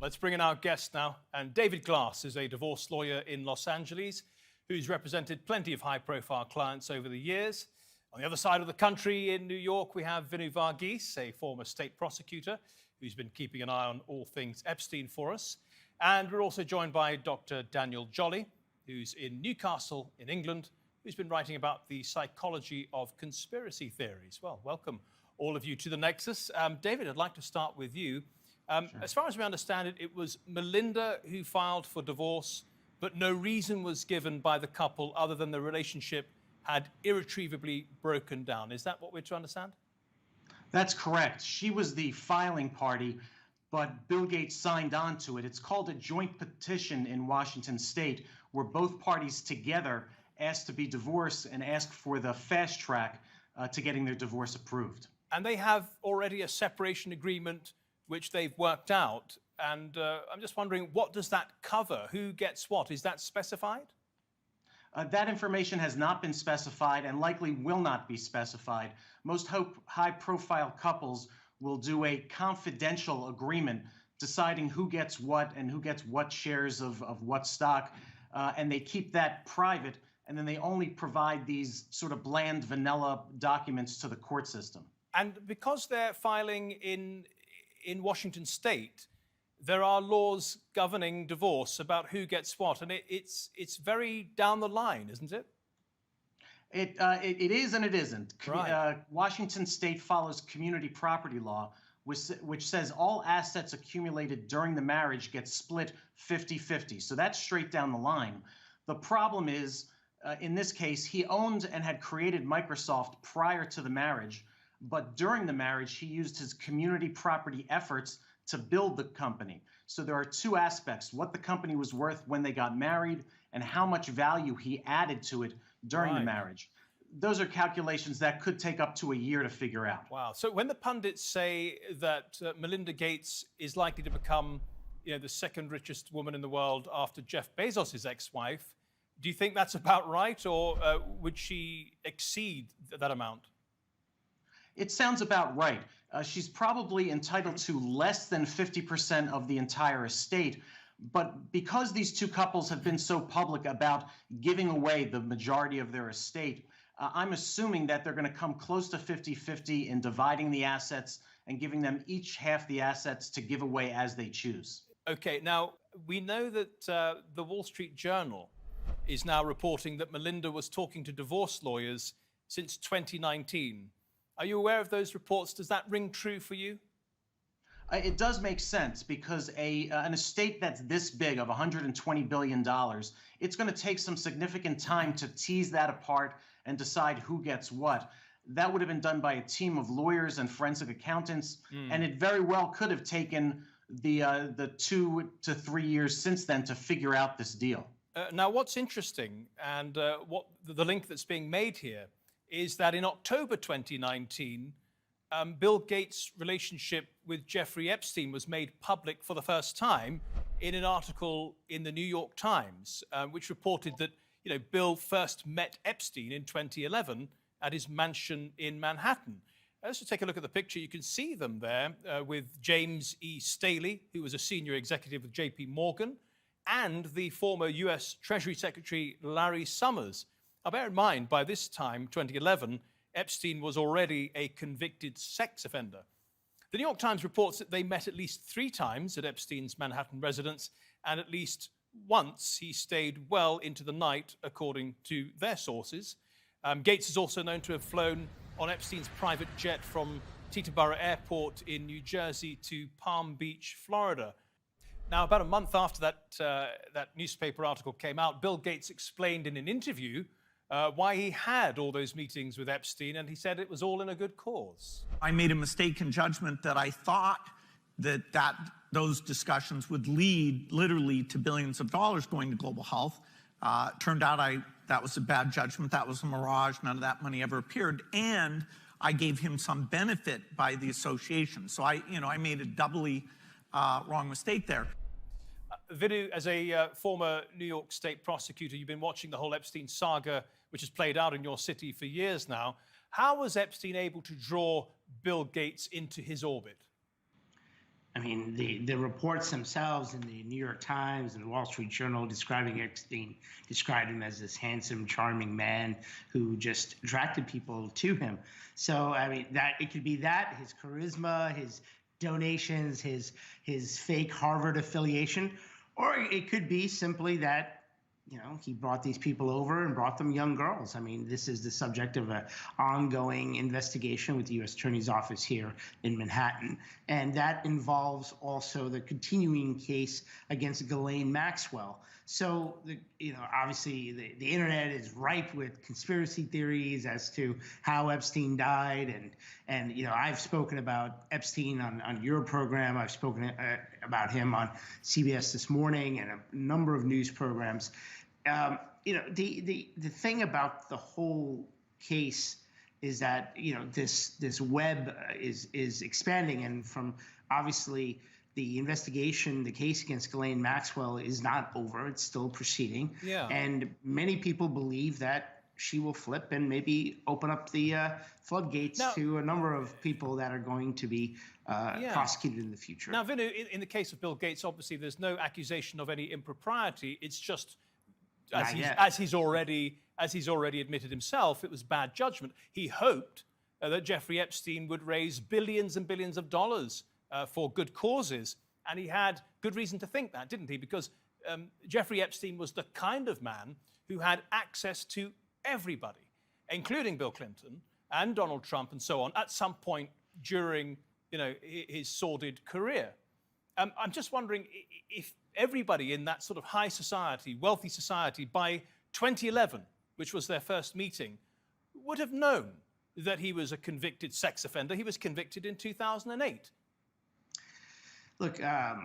Let's bring in our guest now. And David Glass is a divorce lawyer in Los Angeles who's represented plenty of high-profile clients over the years. On the other side of the country in New York, we have Vinu Varghese, a former state prosecutor who's been keeping an eye on all things Epstein for us. And we're also joined by Dr. Daniel Jolly, who's in Newcastle in England, who's been writing about the psychology of conspiracy theories. Well, welcome all of you to the Nexus. David, I'd like to start with you. Sure. As far as we understand it, it was Melinda who filed for divorce, but no reason was given by the couple other than the relationship had irretrievably broken down. Is that what we're to understand? That's correct. She was the filing party, but Bill Gates signed on to it. It's called a joint petition in Washington state, where both parties together asked to be divorced and asked for the fast track to getting their divorce approved. And they have already a separation agreement which they've worked out. And I'm just wondering, what does that cover? Who gets what? Is that specified? That information has not been specified and likely will not be specified. Most high-profile couples will do a confidential agreement deciding who gets what and who gets what shares of what stock, and they keep that private, and then they only provide these sort of bland, vanilla documents to the court system. And because they're filing in Washington state, there are laws governing divorce about who gets what, and it's very down the line, isn't it? It is and it isn't. Right. Washington state follows community property law, which says all assets accumulated during the marriage get split 50-50. So that's straight down the line. The problem is, in this case, he owned and had created Microsoft prior to the marriage, but during the marriage, he used his community property efforts to build the company. So there are two aspects: what the company was worth when they got married and how much value he added to it during the marriage. Those are calculations that could take up to a year to figure out. Wow. So when the pundits say that Melinda Gates is likely to become, the second richest woman in the world after Jeff Bezos' ex-wife, do you think that's about right, or would she exceed that amount? It sounds about right. She's probably entitled to less than 50% of the entire estate, but because these two couples have been so public about giving away the majority of their estate, I'm assuming that they're going to come close to 50-50 in dividing the assets and giving them each half the assets to give away as they choose. Okay, now we know that the Wall Street Journal is now reporting that Melinda was talking to divorce lawyers since 2019. Are you aware of those reports? Does that ring true for you? It does make sense, because an estate that's this big, of $120 billion, it's going to take some significant time to tease that apart and decide who gets what. That would have been done by a team of lawyers and forensic accountants, and it very well could have taken the 2 to 3 years since then to figure out this deal. Now, what's interesting, and what the link that's being made here, is that in October 2019, Bill Gates' relationship with Jeffrey Epstein was made public for the first time in an article in the New York Times, which reported that Bill first met Epstein in 2011 at his mansion in Manhattan. Let's just take a look at the picture. You can see them there with James E. Staley, who was a senior executive with J.P. Morgan, and the former U.S. Treasury Secretary Larry Summers. Now, bear in mind, by this time, 2011, Epstein was already a convicted sex offender. The New York Times reports that they met at least 3 times at Epstein's Manhattan residence, and at least once he stayed well into the night, according to their sources. Gates is also known to have flown on Epstein's private jet from Teterboro Airport in New Jersey to Palm Beach, Florida. Now, about a month after that newspaper article came out, Bill Gates explained in an interview why he had all those meetings with Epstein, and he said it was all in a good cause. I made a mistaken judgment that I thought that those discussions would lead literally to billions of dollars going to global health. Turned out that was a bad judgment. That was a mirage. None of that money ever appeared. And I gave him some benefit by the association. So I made a doubly wrong mistake there. Vinu, as a former New York state prosecutor, you've been watching the whole Epstein saga, which has played out in your city for years now. How was Epstein able to draw Bill Gates into his orbit? I mean, the reports themselves in the New York Times and the Wall Street Journal describing Epstein described him as this handsome, charming man who just attracted people to him. So, I mean, that it could be that, his charisma, his donations, his fake Harvard affiliation, or it could be simply that, he brought these people over and brought them young girls. I mean, this is the subject of an ongoing investigation with the U.S. Attorney's Office here in Manhattan. And that involves also the continuing case against Ghislaine Maxwell. So, obviously the internet is ripe with conspiracy theories as to how Epstein died. And I've spoken about Epstein on your program. I've spoken about him on CBS This Morning and a number of news programs. The thing about the whole case is that this web is expanding, and from obviously the investigation, the case against Ghislaine Maxwell is not over; it's still proceeding. Yeah. And many people believe that she will flip and maybe open up the floodgates to a number of people that are going to be prosecuted in the future. Now, Vinu, in the case of Bill Gates, obviously there's no accusation of any impropriety. It's just as he's already admitted himself, it was bad judgment. He hoped that Jeffrey Epstein would raise billions and billions of dollars for good causes, and he had good reason to think that, didn't he? Because Jeffrey Epstein was the kind of man who had access to everybody, including Bill Clinton and Donald Trump and so on, at some point during his sordid career. I'm just wondering if everybody in that sort of high society, wealthy society, by 2011, which was their first meeting, would have known that he was a convicted sex offender. He was convicted in 2008. Look, a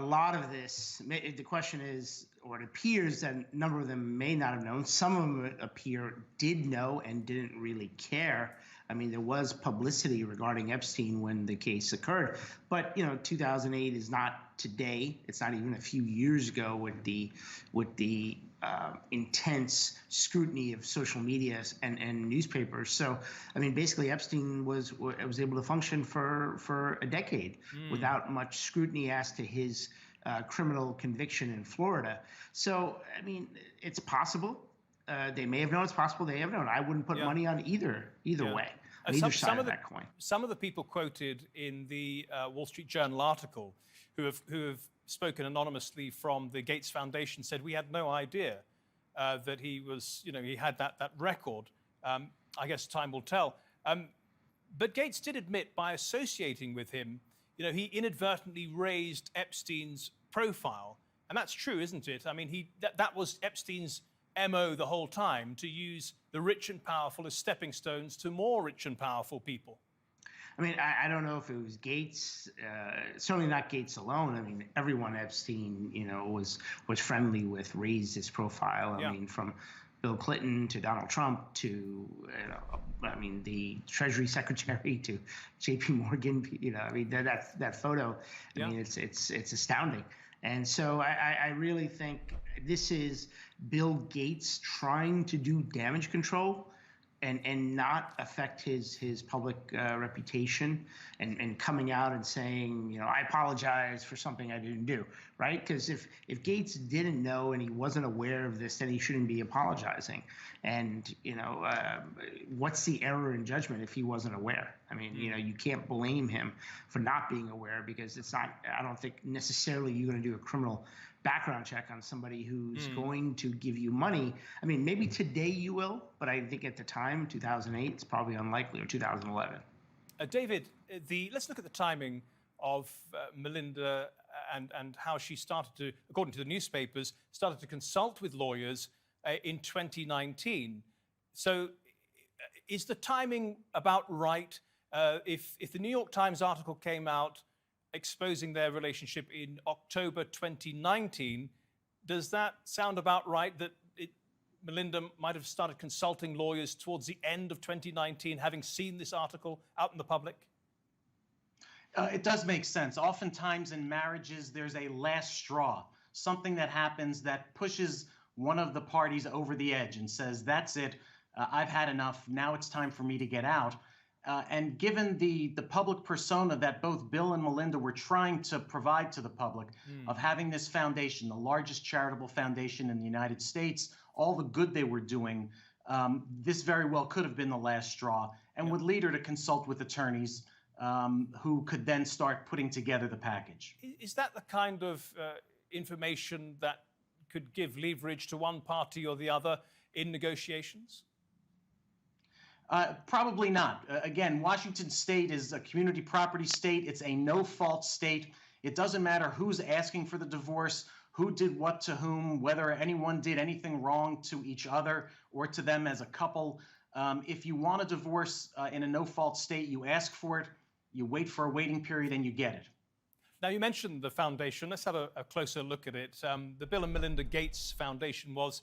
lot of this, the question is, or it appears that a number of them may not have known. Some of them did know and didn't really care. I mean, there was publicity regarding Epstein when the case occurred, but 2008 is not today. It's not even a few years ago with the intense scrutiny of social media and newspapers. So, I mean, basically, Epstein was able to function for a decade without much scrutiny as to his criminal conviction in Florida. So, I mean, it's possible. They may have known. It's possible they have known. I wouldn't put money on either way. On either side of that coin. Some of the people quoted in the Wall Street Journal article who have spoken anonymously from the Gates Foundation said we had no idea that he was, he had that record. I guess time will tell. But Gates did admit by associating with him, he inadvertently raised Epstein's profile. And that's true, isn't it? I mean, that was Epstein's MO the whole time, to use the rich and powerful as stepping stones to more rich and powerful people. I mean, I don't know if it was Gates, certainly not Gates alone. I mean, everyone Epstein, was friendly with, raised his profile. I mean, from Bill Clinton to Donald Trump to, the Treasury Secretary to J.P. Morgan. I mean, that photo. I mean, it's astounding. And so I really think this is Bill Gates trying to do damage control and not affect his public reputation and coming out and saying, I apologize for something I didn't do, right? Because if Gates didn't know and he wasn't aware of this, then he shouldn't be apologizing. And, what's the error in judgment if he wasn't aware? I mean, you can't blame him for not being aware, because it's not, I don't think necessarily you're going to do a criminal background check on somebody who's going to give you money. I mean, maybe today you will, but I think at the time, 2008, it's probably unlikely, or 2011. David, let's look at the timing of Melinda and how she started to, according to the newspapers, started to consult with lawyers in 2019. So is the timing about right? If the New York Times article came out exposing their relationship in October 2019, does that sound about right, that Melinda might have started consulting lawyers towards the end of 2019, having seen this article out in the public? It does make sense. Oftentimes in marriages, there's a last straw, something that happens that pushes one of the parties over the edge and says, that's it, I've had enough, now it's time for me to get out. And given the public persona that both Bill and Melinda were trying to provide to the public of having this foundation, the largest charitable foundation in the United States, all the good they were doing, this very well could have been the last straw and would lead her to consult with attorneys who could then start putting together the package. Is that the kind of information that could give leverage to one party or the other in negotiations? Probably not. Again, Washington State is a community property state. It's a no-fault state. It doesn't matter who's asking for the divorce, who did what to whom, whether anyone did anything wrong to each other or to them as a couple. If you want a divorce in a no-fault state, you ask for it, you wait for a waiting period, and you get it. Now, you mentioned the foundation. Let's have a closer look at it. The Bill and Melinda Gates Foundation was